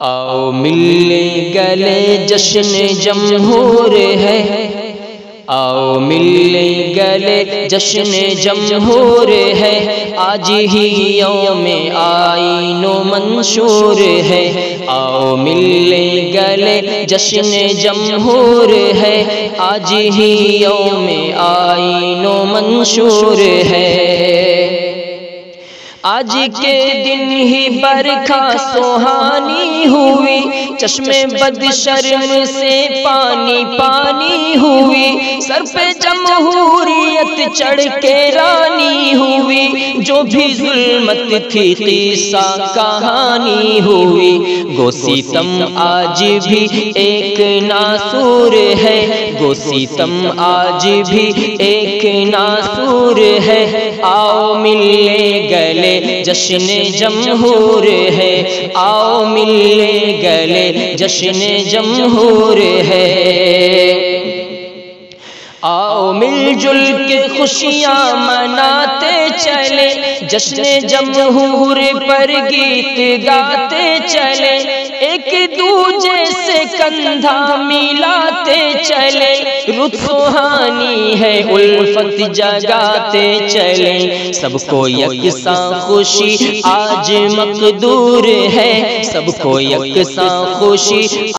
آؤ ملنے گلے جشن جمہور ہے، آؤ ملنے گلے جشن جمہور ہے، آج ہی یوم آئین و منشور ہے، آؤ ملنے گلے جشن جمہور ہے، آج ہی یوم آئین و منشور ہے۔ آج کے دن ہی برکھا سہانی ہوئی، چشم بد شرم سے پانی پانی ہوئی، سر پہ جمہوریت چڑھ کے رانی ہوئی، جو بھی ظلمت تھی قصہ کہانی ہوئی، گو ستم آج بھی ایک ناسور ہے، گو ستم آج بھی ایک ناسور ہے، آؤ ملنے گلے جشن جمہور ہے، آؤ ملنے گلے جشن جمہور ہے۔ آؤ مل جل کے خوشیاں مناتے چلے، جشن جمہور پر گیت گاتے چلے، ایک دوجے سے کندھا ملاتے چلے، رت سہانی ہے الفت جگاتے چلے، سب کو یکساں خوشی آج مقدور ہے، سب کو یکساں خوشی